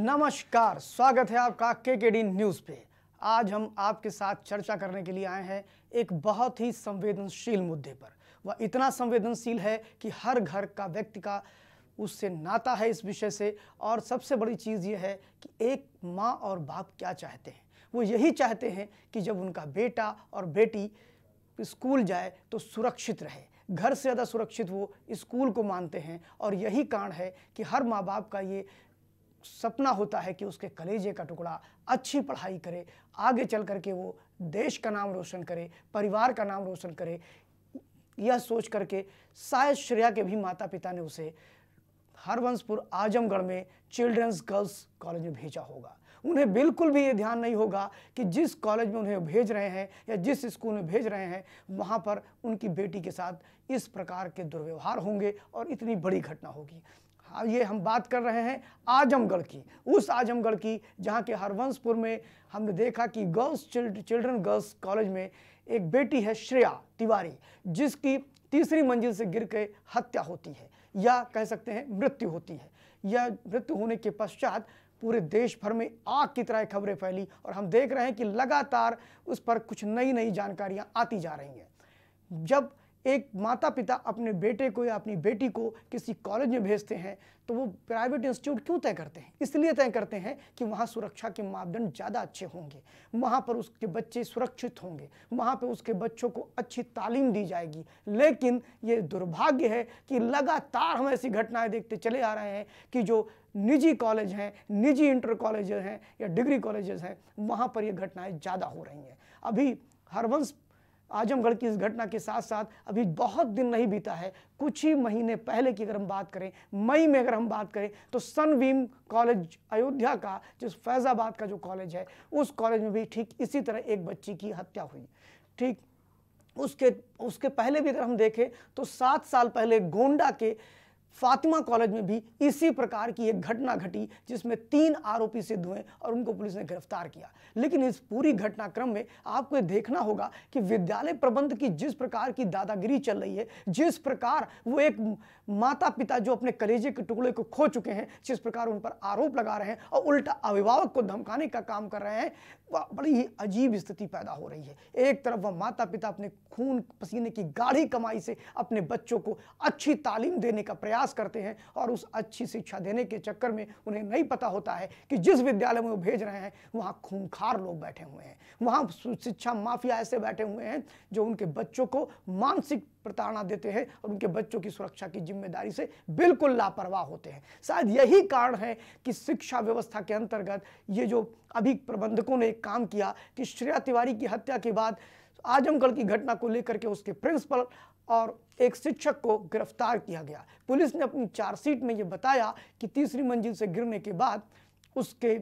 नमस्कार, स्वागत है आपका केकेडी न्यूज़ पे। आज हम आपके साथ चर्चा करने के लिए आए हैं एक बहुत ही संवेदनशील मुद्दे पर। वह इतना संवेदनशील है कि हर घर का व्यक्ति का उससे नाता है इस विषय से। और सबसे बड़ी चीज़ ये है कि एक माँ और बाप क्या चाहते हैं। वो यही चाहते हैं कि जब उनका बेटा और बेटी स्कूल जाए तो सुरक्षित रहे। घर से ज़्यादा सुरक्षित वो स्कूल को मानते हैं। और यही कारण है कि हर माँ बाप का ये सपना होता है कि उसके कलेजे का टुकड़ा अच्छी पढ़ाई करे, आगे चल करके वो देश का नाम रोशन करे, परिवार का नाम रोशन करे। यह सोच करके शायद श्रेया के भी माता पिता ने उसे हरवंशपुर आजमगढ़ में चिल्ड्रंस गर्ल्स कॉलेज में भेजा होगा। उन्हें बिल्कुल भी ये ध्यान नहीं होगा कि जिस कॉलेज में उन्हें भेज रहे हैं या जिस स्कूल में भेज रहे हैं वहाँ पर उनकी बेटी के साथ इस प्रकार के दुर्व्यवहार होंगे और इतनी बड़ी घटना होगी। हाँ, ये हम बात कर रहे हैं आजमगढ़ की, उस आजमगढ़ की जहाँ के हरवंशपुर में हमने देखा कि चिल्ड्रन गर्ल्स कॉलेज में एक बेटी है श्रेया तिवारी, जिसकी तीसरी मंजिल से गिर के हत्या होती है या कह सकते हैं मृत्यु होती है। यह मृत्यु होने के पश्चात पूरे देश भर में आग की तरह खबरें फैली और हम देख रहे हैं कि लगातार उस पर कुछ नई नई जानकारियां आती जा रही हैं। जब एक माता पिता अपने बेटे को या अपनी बेटी को किसी कॉलेज में भेजते हैं तो वो प्राइवेट इंस्टीट्यूट क्यों तय करते हैं? इसलिए तय करते हैं कि वहाँ सुरक्षा के मापदंड ज़्यादा अच्छे होंगे, वहाँ पर उसके बच्चे सुरक्षित होंगे, वहाँ पर उसके बच्चों को अच्छी तालीम दी जाएगी। लेकिन ये दुर्भाग्य है कि लगातार हम ऐसी घटनाएं देखते चले आ रहे हैं कि जो निजी कॉलेज हैं, निजी इंटर कॉलेजेस हैं या डिग्री कॉलेजेस हैं, वहाँ पर ये घटनाएं ज़्यादा हो रही हैं। अभी हरवंश आजमगढ़ की इस घटना के साथ साथ अभी बहुत दिन नहीं बीता है, कुछ ही महीने पहले की अगर हम बात करें, मई में अगर हम बात करें तो सनबीम कॉलेज अयोध्या का जो फैज़ाबाद का जो कॉलेज है, उस कॉलेज में भी ठीक इसी तरह एक बच्ची की हत्या हुई। ठीक उसके पहले भी अगर हम देखें तो 7 साल पहले गोंडा के फातिमा कॉलेज में भी इसी प्रकार की एक घटना घटी जिसमें 3 आरोपी सिद्ध हुए और उनको पुलिस ने गिरफ्तार किया। लेकिन इस पूरी घटनाक्रम में आपको ये देखना होगा कि विद्यालय प्रबंध की जिस प्रकार की दादागिरी चल रही है, जिस प्रकार वो एक माता पिता जो अपने कलेजे के टुकड़े को खो चुके हैं, जिस प्रकार उन पर आरोप लगा रहे हैं और उल्टा अभिभावक को धमकाने का काम कर रहे हैं, वह बड़ी ही अजीब स्थिति पैदा हो रही है। एक तरफ वह माता पिता अपने खून पसीने की गाढ़ी कमाई से अपने बच्चों को अच्छी तालीम देने का प्रयास करते हैं और उस अच्छी शिक्षा देने के चक्कर में उन्हें नहीं पता होता है कि जिस विद्यालय में वो भेज रहे हैं वहाँ खूंखार लोग बैठे हुए हैं, वहाँ शिक्षा माफिया ऐसे बैठे हुए हैं जो उनके बच्चों को मानसिक प्रताड़ना देते हैं और उनके बच्चों की सुरक्षा की जिम्मेदारी से बिल्कुल लापरवाह होते हैं। शायद यही कारण है कि शिक्षा व्यवस्था के अंतर्गत ये जो अभी प्रबंधकों ने एक काम किया कि श्रेया तिवारी की हत्या के बाद आजमगढ़ की घटना को लेकर के उसके प्रिंसिपल और एक शिक्षक को गिरफ्तार किया गया। पुलिस ने अपनी चार्जशीट में ये बताया कि तीसरी मंजिल से गिरने के बाद उसके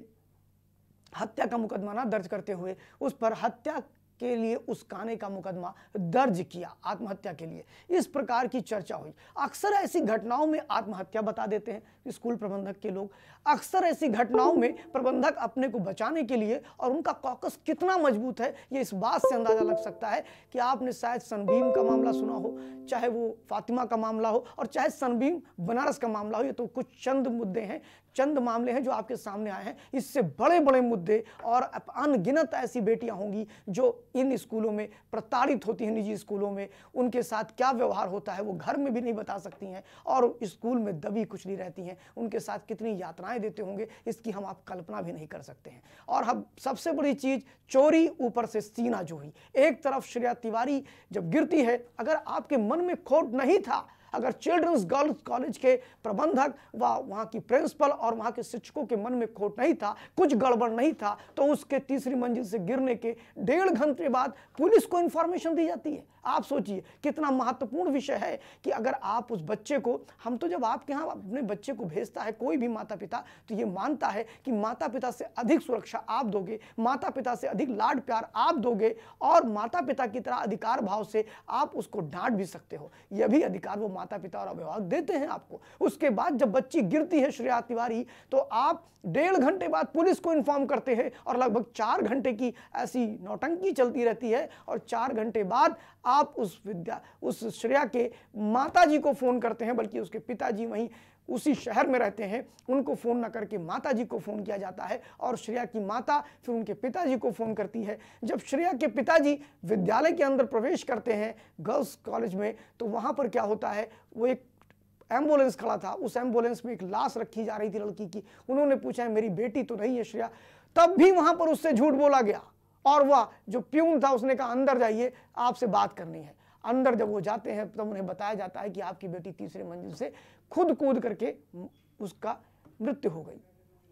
हत्या का मुकदमा ना दर्ज करते हुए उस पर हत्या के लिए उस्काने का मुकदमा दर्ज किया, आत्महत्या के लिए। इस प्रकार की चर्चा हुई। अक्सर ऐसी घटनाओं में आत्महत्या बता देते हैं स्कूल प्रबंधक के लोग। अक्सर ऐसी घटनाओं में प्रबंधक अपने को बचाने के लिए, और उनका कॉकस कितना मजबूत है ये इस बात से अंदाजा लग सकता है कि आपने शायद सनबीम का मामला सुना हो, चाहे वो फातिमा का मामला हो और चाहे सनबीम बनारस का मामला हो। ये तो कुछ चंद मुद्दे हैं, चंद मामले हैं जो आपके सामने आए हैं। इससे बड़े बड़े मुद्दे और अनगिनत ऐसी बेटियां होंगी जो इन स्कूलों में प्रताड़ित होती हैं, निजी स्कूलों में। उनके साथ क्या व्यवहार होता है वो घर में भी नहीं बता सकती हैं और स्कूल में दबी कुचली रहती हैं। उनके साथ कितनी यातनाएं देते होंगे इसकी हम आप कल्पना भी नहीं कर सकते हैं। और हम सबसे बड़ी चीज, चोरी ऊपर से सीना जो हुई। एक तरफ श्रेया तिवारी जब गिरती है, अगर आपके मन में खोट नहीं था, अगर चिल्ड्रंस गर्ल्स कॉलेज के प्रबंधक व वहाँ की प्रिंसिपल और वहाँ के शिक्षकों के मन में खोट नहीं था, कुछ गड़बड़ नहीं था, तो उसके तीसरी मंजिल से गिरने के 1.5 घंटे बाद पुलिस को इंफॉर्मेशन दी जाती है। आप सोचिए कितना महत्वपूर्ण विषय है कि अगर आप उस बच्चे को, हम तो जब आपके यहाँ अपने बच्चे को भेजता है कोई भी माता पिता, तो ये मानता है कि माता पिता से अधिक सुरक्षा आप दोगे, माता पिता से अधिक लाड प्यार आप दोगे और माता पिता की तरह अधिकार भाव से आप उसको डांट भी सकते हो। यह भी अधिकार वो माता पिता और अभिभावक देते हैं आपको। उसके बाद जब बच्ची गिरती है श्रेया तिवारी, तो आप 1.5 घंटे बाद पुलिस को इन्फॉर्म करते हैं और लगभग 4 घंटे की ऐसी नौटंकी चलती रहती है और 4 घंटे बाद आप उस श्रेया के माताजी को फोन करते हैं, बल्कि उसके पिताजी वहीं उसी शहर में रहते हैं, उनको फ़ोन ना करके माता जी को फ़ोन किया जाता है और श्रेया की माता फिर उनके पिताजी को फ़ोन करती है। जब श्रेया के पिताजी विद्यालय के अंदर प्रवेश करते हैं गर्ल्स कॉलेज में, तो वहाँ पर क्या होता है, वो एक एम्बुलेंस खड़ा था, उस एम्बुलेंस में एक लाश रखी जा रही थी लड़की की। उन्होंने पूछा है मेरी बेटी तो नहीं है श्रेया, तब भी वहाँ पर उससे झूठ बोला गया और वह जो प्यून था उसने कहा अंदर जाइए, आपसे बात करनी है। अंदर जब वो जाते हैं तब उन्हें बताया जाता है कि आपकी बेटी तीसरे मंजिल से खुद कूद करके उसका मृत्यु हो गई।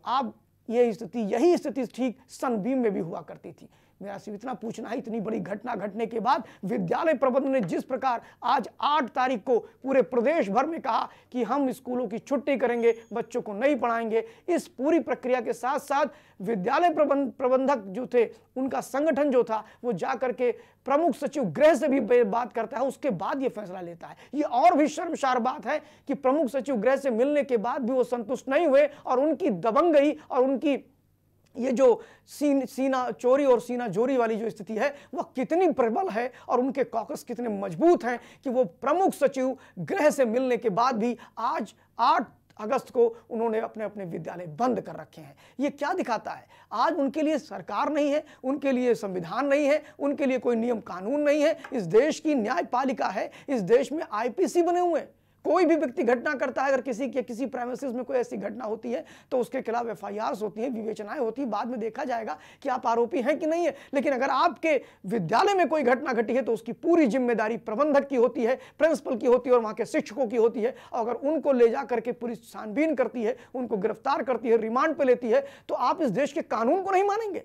आप यही स्थिति ठीक सनबीम में भी हुआ करती थी। मेरा सिर्फ इतना पूछना है, इतनी बड़ी घटना घटने के बाद विद्यालय प्रबंधन ने जिस प्रकार आज 8 तारीख को पूरे प्रदेश भर में कहा कि हम स्कूलों की छुट्टी करेंगे, बच्चों को नहीं पढ़ाएंगे, इस पूरी प्रक्रिया के साथ साथ विद्यालय प्रबंधक जो थे उनका संगठन जो था वो जाकर के प्रमुख सचिव गृह से भी बात करता है, उसके बाद ये फैसला लेता है। ये और भी शर्मसार बात है कि प्रमुख सचिव गृह से मिलने के बाद भी वो संतुष्ट नहीं हुए और उनकी दबंगई और उनकी ये जो सीना चोरी और सीना जोरी वाली जो स्थिति है वह कितनी प्रबल है और उनके कॉकस कितने मजबूत हैं कि वो प्रमुख सचिव गृह से मिलने के बाद भी आज 8 अगस्त को उन्होंने अपने अपने विद्यालय बंद कर रखे हैं। ये क्या दिखाता है? आज उनके लिए सरकार नहीं है, उनके लिए संविधान नहीं है, उनके लिए कोई नियम कानून नहीं है। इस देश की न्यायपालिका है, इस देश में आईपीसी बने हुए हैं। कोई भी व्यक्ति घटना करता है, अगर किसी प्रेमिसेस में कोई ऐसी घटना होती है तो उसके खिलाफ एफआईआर होती है, विवेचनाएं होती है, बाद में देखा जाएगा कि आप आरोपी हैं कि नहीं है। लेकिन अगर आपके विद्यालय में कोई घटना घटी है तो उसकी पूरी जिम्मेदारी प्रबंधक की होती है, प्रिंसिपल की होती है और वहां के शिक्षकों की होती है। और अगर उनको ले जा करके पुलिस छानबीन करती है, उनको गिरफ्तार करती है, रिमांड पे लेती है, तो आप इस देश के कानून को नहीं मानेंगे।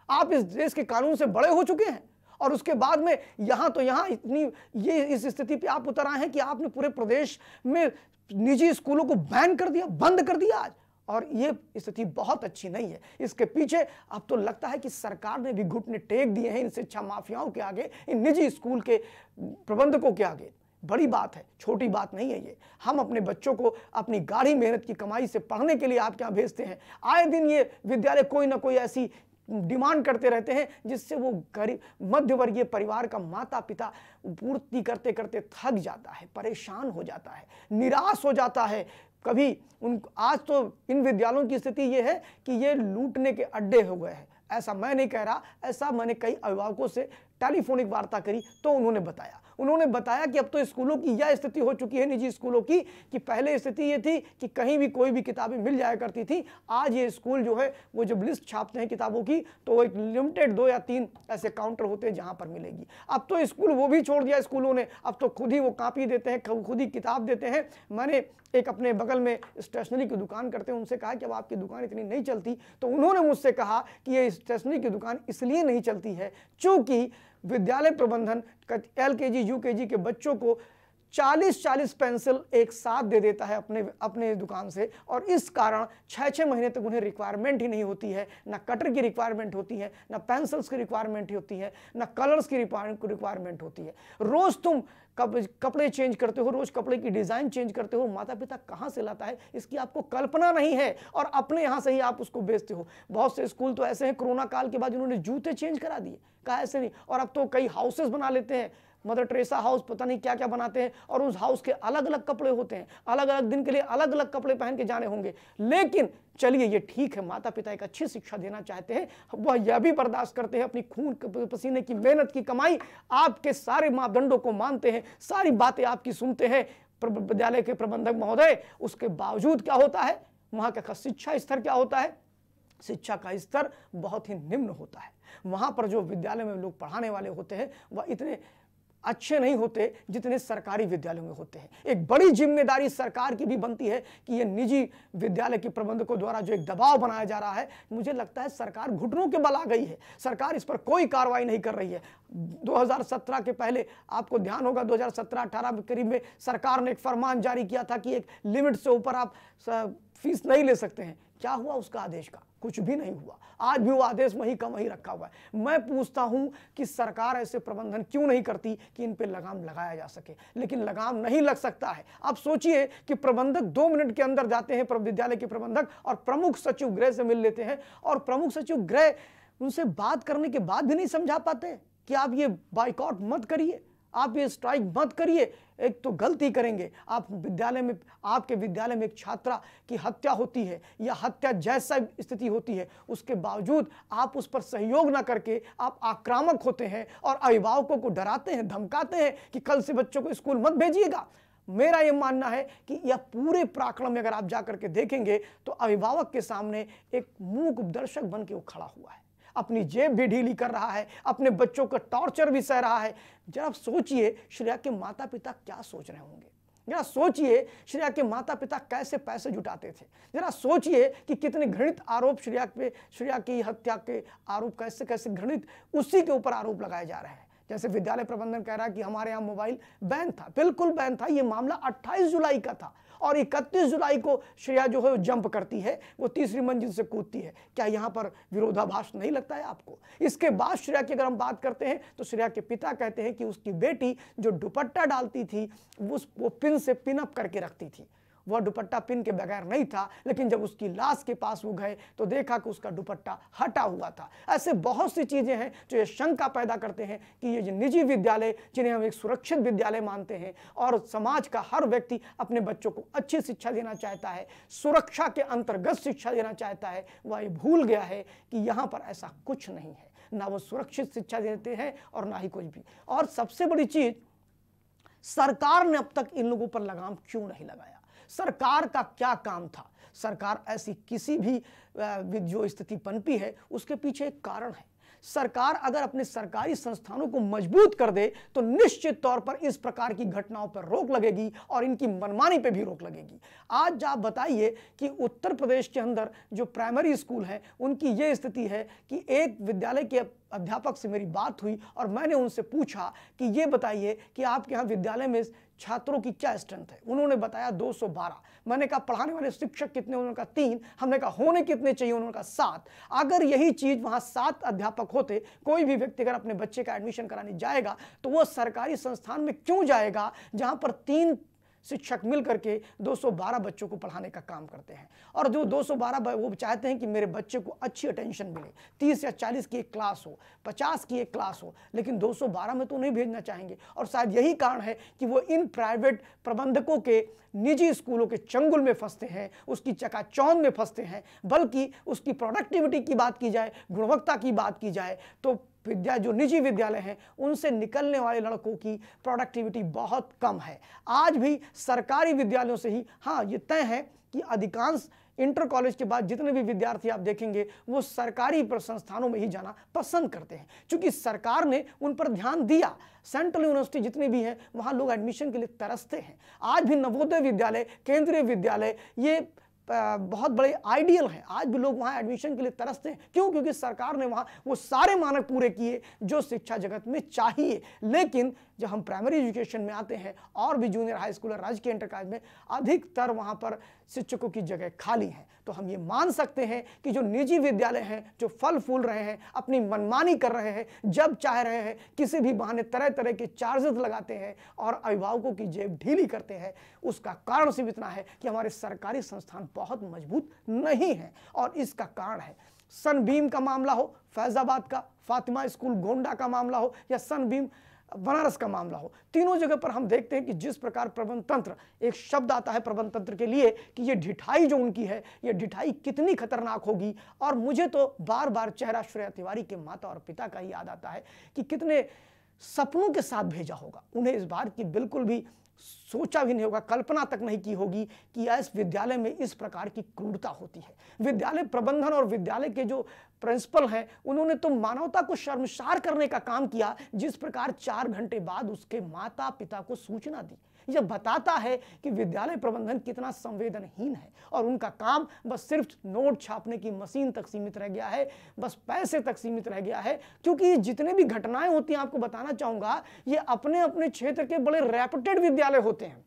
आप इस देश के कानून से बड़े हो चुके हैं और उसके बाद में यहां इतनी ये इस स्थिति पे आप उतर आए हैं कि आपने पूरे प्रदेश में निजी स्कूलों को बैन कर दिया, बंद कर दिया आज। और ये स्थिति बहुत अच्छी नहीं है। इसके पीछे अब तो लगता है कि सरकार ने भी घुटने टेक दिए हैं इन शिक्षा माफियाओं के आगे, इन निजी स्कूल के प्रबंधकों के आगे। बड़ी बात है, छोटी बात नहीं है ये। हम अपने बच्चों को अपनी गाढ़ी मेहनत की कमाई से पढ़ने के लिए आप क्या भेजते हैं? आए दिन ये विद्यालय कोई ना कोई ऐसी डिमांड करते रहते हैं जिससे वो गरीब मध्यवर्गीय परिवार का माता पिता पूर्ति करते करते थक जाता है, परेशान हो जाता है, निराश हो जाता है। कभी आज तो इन विद्यालयों की स्थिति ये है कि ये लूटने के अड्डे हो गए हैं। ऐसा मैं नहीं कह रहा, ऐसा मैंने कई अभिभावकों से टेलीफोनिक वार्ता करी तो उन्होंने बताया कि अब तो स्कूलों की यह स्थिति हो चुकी है, निजी स्कूलों की, कि पहले स्थिति ये थी कि कहीं भी कोई भी किताबें मिल जाया करती थी। आज ये स्कूल जो है वो जब लिस्ट छापते हैं किताबों की तो एक लिमिटेड 2 या 3 ऐसे काउंटर होते हैं जहां पर मिलेगी। अब तो स्कूल वो भी छोड़ दिया स्कूलों ने, अब तो खुद ही वो कॉपी देते हैं, खुद ही किताब देते हैं। मैंने एक अपने बगल में स्टेशनरी की दुकान करते हैं, उनसे कहा कि अब आपकी दुकान इतनी नहीं चलती, तो उन्होंने मुझसे कहा कि ये स्टेशनरी की दुकान इसलिए नहीं चलती है चूंकि विद्यालय प्रबंधन LKG UKG के बच्चों को 40-40 पेंसिल एक साथ दे देता है अपने दुकान से, और इस कारण 6-6 महीने तक उन्हें रिक्वायरमेंट ही नहीं होती है। ना कटर की रिक्वायरमेंट होती है, ना पेंसिल्स की रिक्वायरमेंट होती है, ना कलर्स की रिक्वायरमेंट होती है। रोज तुम कपड़े चेंज करते हो, रोज कपड़े की डिजाइन चेंज करते हो। माता पिता कहां से लाता है इसकी आपको कल्पना नहीं है और अपने यहां से ही आप उसको बेचते हो। बहुत से स्कूल तो ऐसे हैं, कोरोना काल के बाद उन्होंने जूते चेंज करा दिए, कहा ऐसे नहीं। और अब तो कई हाउसेस बना लेते हैं, मदर टेरेसा हाउस, पता नहीं क्या क्या बनाते हैं, और उस हाउस के अलग अलग कपड़े होते हैं, अलग अलग दिन के लिए अलग अलग कपड़े पहन के जाने होंगे। लेकिन चलिए ये ठीक है, माता पिता एक अच्छी शिक्षा देना चाहते हैं, वह यह भी बर्दाश्त करते हैं, अपनी खून पसीने की मेहनत की कमाई, आपके सारे मापदंडों को मानते हैं, सारी बातें आपकी सुनते हैं विद्यालय के प्रबंधक महोदय। उसके बावजूद क्या होता है, वहां का शिक्षा स्तर क्या होता है? शिक्षा का स्तर बहुत ही निम्न होता है। वहां पर जो विद्यालय में लोग पढ़ाने वाले होते हैं वह इतने अच्छे नहीं होते जितने सरकारी विद्यालयों में होते हैं। एक बड़ी जिम्मेदारी सरकार की भी बनती है कि ये निजी विद्यालय के प्रबंधकों द्वारा जो एक दबाव बनाया जा रहा है, मुझे लगता है सरकार घुटनों के बल आ गई है। सरकार इस पर कोई कार्रवाई नहीं कर रही है। 2017 के पहले आपको ध्यान होगा 2017-18 के करीब में सरकार ने एक फरमान जारी किया था कि एक लिमिट से ऊपर आप फीस नहीं ले सकते हैं। क्या हुआ उसका आदेश का? कुछ भी नहीं हुआ। आज भी वो आदेश वहीं का वहीं रखा हुआ है। मैं पूछता हूं कि सरकार ऐसे प्रबंधन क्यों नहीं करती कि इन पे लगाम लगाया जा सके, लेकिन लगाम नहीं लग सकता है। आप सोचिए कि प्रबंधक 2 मिनट के अंदर जाते हैं विद्यालय के प्रबंधक और प्रमुख सचिव गृह से मिल लेते हैं, और प्रमुख सचिव गृह उनसे बात करने के बाद भी नहीं समझा पाते कि आप ये बाइकआउट मत करिए, आप ये स्ट्राइक मत करिए, एक तो गलती करेंगे। आप विद्यालय में, आपके विद्यालय में एक छात्रा की हत्या होती है या हत्या जैसा स्थिति होती है, उसके बावजूद आप उस पर सहयोग ना करके आप आक्रामक होते हैं और अभिभावकों को डराते हैं, धमकाते हैं कि कल से बच्चों को स्कूल मत भेजिएगा। मेरा यह मानना है कि यह पूरे प्रकरण में अगर आप जाकर के देखेंगे तो अभिभावक के सामने एक मूक दर्शक बन के वो खड़ा हुआ है, अपनी जेब भी ढीली कर रहा है, अपने बच्चों का टॉर्चर भी सह रहा है। जरा सोचिए श्रेया के माता पिता क्या सोच रहे होंगे। जरा सोचिए श्रेया के माता पिता कैसे पैसे जुटाते थे। जरा सोचिए कि कितने घृणित आरोप श्रेया की हत्या के आरोप कैसे कैसे घृणित उसी के ऊपर आरोप लगाए जा रहे हैं। जैसे विद्यालय प्रबंधन कह रहा है कि हमारे यहाँ मोबाइल बैन था, बिल्कुल बैन था। ये मामला 28 जुलाई का था और 31 जुलाई को श्रेया जो है वो जंप करती है, वो तीसरी मंजिल से कूदती है। क्या यहाँ पर विरोधाभास नहीं लगता है आपको? इसके बाद श्रेया की अगर हम बात करते हैं तो श्रेया के पिता कहते हैं कि उसकी बेटी जो दुपट्टा डालती थी वो पिन से पिन अप करके रखती थी। वह दुपट्टा पिन के बगैर नहीं था, लेकिन जब उसकी लाश के पास वो गए तो देखा कि उसका दुपट्टा हटा हुआ था। ऐसे बहुत सी चीज़ें हैं जो ये शंका पैदा करते हैं कि ये निजी विद्यालय, जिन्हें हम एक सुरक्षित विद्यालय मानते हैं और समाज का हर व्यक्ति अपने बच्चों को अच्छी शिक्षा देना चाहता है, सुरक्षा के अंतर्गत शिक्षा देना चाहता है, वह ये भूल गया है कि यहाँ पर ऐसा कुछ नहीं है। ना वो सुरक्षित शिक्षा देते हैं और ना ही कुछ भी। और सबसे बड़ी चीज़, सरकार ने अब तक इन लोगों पर लगाम क्यों नहीं लगाया? सरकार का क्या काम था? सरकार ऐसी किसी भी जो स्थिति पनपी है उसके पीछे एक कारण है। सरकार अगर अपने सरकारी संस्थानों को मजबूत कर दे तो निश्चित तौर पर इस प्रकार की घटनाओं पर रोक लगेगी और इनकी मनमानी पे भी रोक लगेगी। आज आप बताइए कि उत्तर प्रदेश के अंदर जो प्राइमरी स्कूल हैं उनकी ये स्थिति है कि एक विद्यालय के अध्यापक से मेरी बात हुई और मैंने उनसे पूछा कि ये बताइए कि आपके यहाँ विद्यालय में छात्रों की क्या स्ट्रेंथ है। उन्होंने बताया 212। मैंने कहा पढ़ाने वाले शिक्षक कितने? उन्होंने कहा 3। हमने कहा होने कितने चाहिए? उन्होंने कहा 7। अगर यही चीज़ वहाँ 7 अध्यापक होते, कोई भी व्यक्ति अगर अपने बच्चे का एडमिशन कराने जाएगा तो वो सरकारी संस्थान में क्यों जाएगा जहाँ पर 3 शिक्षक मिलकर के 212 बच्चों को पढ़ाने का काम करते हैं। और जो 212 वो चाहते हैं कि मेरे बच्चे को अच्छी अटेंशन मिले, 30 या 40 की एक क्लास हो, 50 की एक क्लास हो, लेकिन 212 में तो नहीं भेजना चाहेंगे। और शायद यही कारण है कि वो इन प्राइवेट प्रबंधकों के निजी स्कूलों के चंगुल में फंसते हैं, उसकी चकाचौंध में फंसते हैं। बल्कि उसकी प्रोडक्टिविटी की बात की जाए, गुणवत्ता की बात की जाए तो जो निजी विद्यालय हैं उनसे निकलने वाले लड़कों की प्रोडक्टिविटी बहुत कम है। आज भी सरकारी विद्यालयों से ही, हाँ ये तय है कि अधिकांश इंटर कॉलेज के बाद जितने भी विद्यार्थी आप देखेंगे वो सरकारी संस्थानों में ही जाना पसंद करते हैं, क्योंकि सरकार ने उन पर ध्यान दिया। सेंट्रल यूनिवर्सिटी जितनी भी हैं वहाँ लोग एडमिशन के लिए तरसते हैं। आज भी नवोदय विद्यालय, केंद्रीय विद्यालय, ये बहुत बड़े आइडियल हैं। आज भी लोग वहाँ एडमिशन के लिए तरसते हैं। क्यों? क्योंकि सरकार ने वहाँ वो सारे मानक पूरे किए जो शिक्षा जगत में चाहिए। लेकिन जब हम प्राइमरी एजुकेशन में आते हैं और भी जूनियर हाई स्कूल और राजकीय इंटर कॉलेज में, अधिकतर वहाँ पर शिक्षकों की जगह खाली है। तो हम ये मान सकते हैं कि जो निजी विद्यालय हैं, जो फल फूल रहे हैं, अपनी मनमानी कर रहे हैं, जब चाह रहे हैं किसी भी बहाने तरह तरह के चार्जेस लगाते हैं और अभिभावकों की जेब ढीली करते हैं, उसका कारण सिर्फ इतना है कि हमारे सरकारी संस्थान बहुत मजबूत नहीं है। और इसका कारण है सनबीम का मामला हो, फैजाबाद का फातिमा स्कूल गोंडा का मामला हो, या सनबीम बनारस का मामला हो, तीनों जगह पर हम देखते हैं कि जिस प्रकार प्रबंध तंत्र, एक शब्द आता है प्रबंध तंत्र के लिए कि ये ढिठाई जो उनकी है, ये ढिठाई कितनी खतरनाक होगी। और मुझे तो बार बार चेहरा श्रेया तिवारी के माता और पिता का ही याद आता है कि कितने सपनों के साथ भेजा होगा। उन्हें इस बार की बिल्कुल भी सोचा भी नहीं होगा, कल्पना तक नहीं की होगी कि इस विद्यालय में इस प्रकार की क्रूरता होती है। विद्यालय प्रबंधन और विद्यालय के जो प्रिंसिपल हैं उन्होंने तो मानवता को शर्मसार करने का काम किया। जिस प्रकार 4 घंटे बाद उसके माता पिता को सूचना दी, यह बताता है कि विद्यालय प्रबंधन कितना संवेदनहीन है और उनका काम बस सिर्फ नोट छापने की मशीन तक सीमित रह गया है, बस पैसे तक सीमित रह गया है। क्योंकि जितने भी घटनाएं होती हैं, आपको बताना चाहूंगा, ये अपने अपने क्षेत्र के बड़े रेपुटेड विद्यालय होते हैं,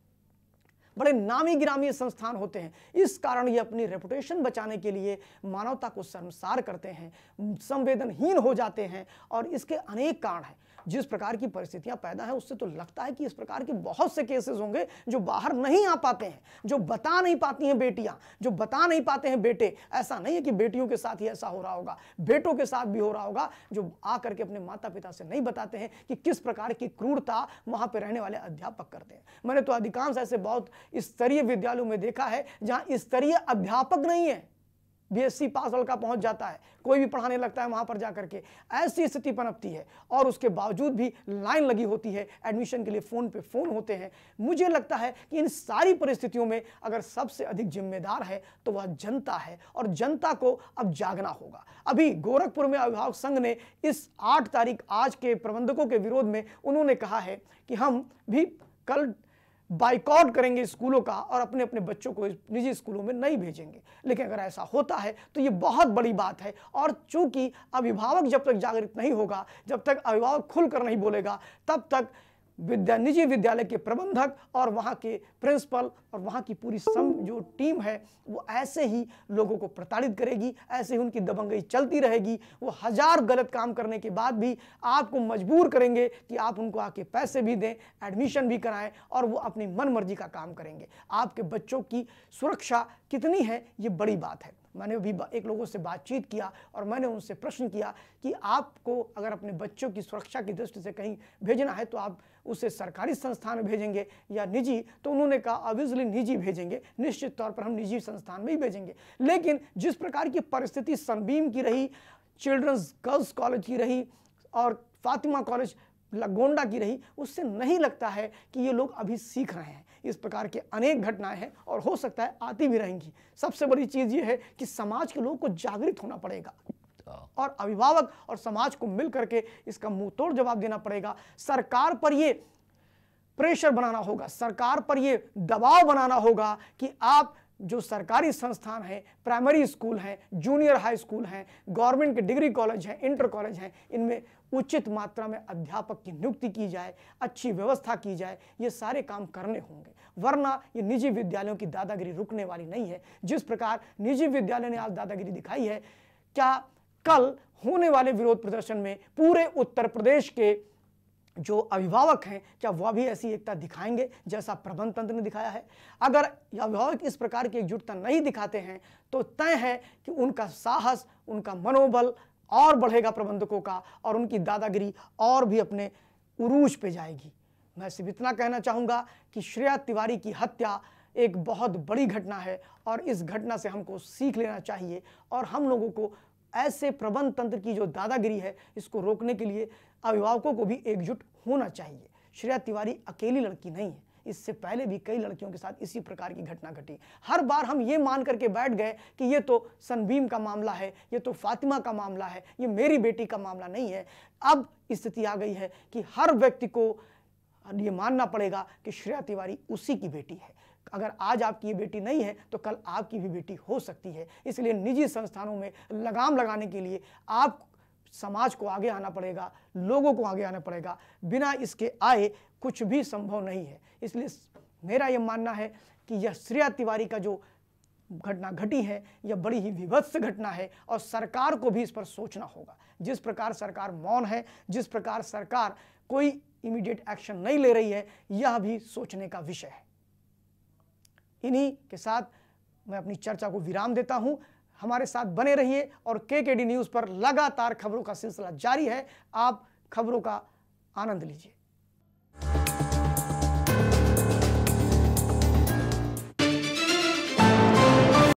बड़े नामी गिरामी संस्थान होते हैं। इस कारण ये अपनी रेपुटेशन बचाने के लिए मानवता को शर्मसार करते हैं, संवेदनहीन हो जाते हैं। और इसके अनेक कारण हैं। जिस प्रकार की परिस्थितियां पैदा हैं उससे तो लगता है कि इस प्रकार के बहुत से केसेस होंगे जो बाहर नहीं आ पाते हैं, जो बता नहीं पाती हैं बेटियां, जो बता नहीं पाते हैं बेटे। ऐसा नहीं है कि बेटियों के साथ ही ऐसा हो रहा होगा, बेटों के साथ भी हो रहा होगा, जो आकर के अपने माता पिता से नहीं बताते हैं कि किस प्रकार की क्रूरता वहां पर रहने वाले अध्यापक करते हैं। मैंने तो अधिकांश ऐसे बहुत स्तरीय विद्यालयों में देखा है जहां स्तरीय अध्यापक नहीं है, बीएससी पास लड़का पहुंच जाता है, कोई भी पढ़ाने लगता है वहां पर जाकर के, ऐसी स्थिति पनपती है और उसके बावजूद भी लाइन लगी होती है, एडमिशन के लिए फोन पे फोन होते हैं। मुझे लगता है कि इन सारी परिस्थितियों में अगर सबसे अधिक जिम्मेदार है तो वह जनता है और जनता को अब जागना होगा। अभी गोरखपुर में अभिभावक संघ ने इस 8 तारीख आज के प्रबंधकों के विरोध में उन्होंने कहा है कि हम भी कल बाइकआउट करेंगे स्कूलों का और अपने अपने बच्चों को निजी स्कूलों में नहीं भेजेंगे। लेकिन अगर ऐसा होता है तो ये बहुत बड़ी बात है और चूंकि अभिभावक जब तक जागृत नहीं होगा, जब तक अभिभावक खुलकर नहीं बोलेगा, तब तक निजी विद्यालय के प्रबंधक और वहाँ के प्रिंसिपल और वहाँ की पूरी जो टीम है वो ऐसे ही लोगों को प्रताड़ित करेगी, ऐसे ही उनकी दबंगई चलती रहेगी। वो 1000 गलत काम करने के बाद भी आपको मजबूर करेंगे कि आप उनको आके पैसे भी दें, एडमिशन भी कराएं और वो अपनी मनमर्जी का काम करेंगे। आपके बच्चों की सुरक्षा कितनी है ये बड़ी बात है। मैंने भी एक लोगों से बातचीत किया और मैंने उनसे प्रश्न किया कि आपको अगर अपने बच्चों की सुरक्षा की दृष्टि से कहीं भेजना है तो आप उसे सरकारी संस्थान में भेजेंगे या निजी? तो उन्होंने कहा ऑब्वियसली निजी भेजेंगे, निश्चित तौर पर हम निजी संस्थान में ही भेजेंगे। लेकिन जिस प्रकार की परिस्थिति सनबीम की रही, चिल्ड्रंस गर्ल्स कॉलेज की रही और फातिमा कॉलेज लगोंडा की रही, उससे नहीं लगता है कि ये लोग अभी सीख रहे हैं। इस प्रकार के अनेक घटनाएं हैं और हो सकता है आती भी रहेंगी। सबसे बड़ी चीज ये है कि समाज के लोगों को जागृत होना पड़ेगा और अभिभावक और समाज को मिल करके इसका मुंह तोड़ जवाब देना पड़ेगा। सरकार पर ये प्रेशर बनाना होगा, सरकार पर ये दबाव बनाना होगा कि आप जो सरकारी संस्थान हैं, प्राइमरी स्कूल हैं, जूनियर हाई स्कूल हैं, गवर्नमेंट के डिग्री कॉलेज हैं, इंटर कॉलेज हैं, इनमें उचित मात्रा में अध्यापक की नियुक्ति की जाए, अच्छी व्यवस्था की जाए। ये सारे काम करने होंगे, वरना ये निजी विद्यालयों की दादागिरी रुकने वाली नहीं है। जिस प्रकार निजी विद्यालय ने आज दादागिरी दिखाई है, क्या कल होने वाले विरोध प्रदर्शन में पूरे उत्तर प्रदेश के जो अभिभावक हैं क्या वह भी ऐसी एकता दिखाएंगे जैसा प्रबंध तंत्र ने दिखाया है? अगर अभिभावक इस प्रकार की एकजुटता नहीं दिखाते हैं तो तय है कि उनका साहस, उनका मनोबल और बढ़ेगा प्रबंधकों का और उनकी दादागिरी और भी अपने उरूज पे जाएगी। मैं सिर्फ इतना कहना चाहूँगा कि श्रेया तिवारी की हत्या एक बहुत बड़ी घटना है और इस घटना से हमको सीख लेना चाहिए और हम लोगों को ऐसे प्रबंध तंत्र की जो दादागिरी है इसको रोकने के लिए अभिभावकों को भी एकजुट होना चाहिए। श्रेया तिवारी अकेली लड़की नहीं है, इससे पहले भी कई लड़कियों के साथ इसी प्रकार की घटना घटी। हर बार हम ये मान करके बैठ गए कि ये तो सनबीम का मामला है, ये तो फातिमा का मामला है, ये मेरी बेटी का मामला नहीं है। अब स्थिति आ गई है कि हर व्यक्ति को ये मानना पड़ेगा कि श्रेया तिवारी उसी की बेटी है। अगर आज आपकी ये बेटी नहीं है तो कल आपकी भी बेटी हो सकती है। इसलिए निजी संस्थानों में लगाम लगाने के लिए आप समाज को आगे आना पड़ेगा, लोगों को आगे आना पड़ेगा। बिना इसके आए कुछ भी संभव नहीं है। इसलिए मेरा ये मानना है कि यह श्रेया तिवारी का जो घटना घटी है यह बड़ी ही विभत्स घटना है और सरकार को भी इस पर सोचना होगा। जिस प्रकार सरकार मौन है, जिस प्रकार सरकार कोई इमीडिएट एक्शन नहीं ले रही है, यह भी सोचने का विषय है। इन्हीं के साथ मैं अपनी चर्चा को विराम देता हूं। हमारे साथ बने रहिए और केकेडी न्यूज़ पर लगातार खबरों का सिलसिला जारी है। आप खबरों का आनंद लीजिए।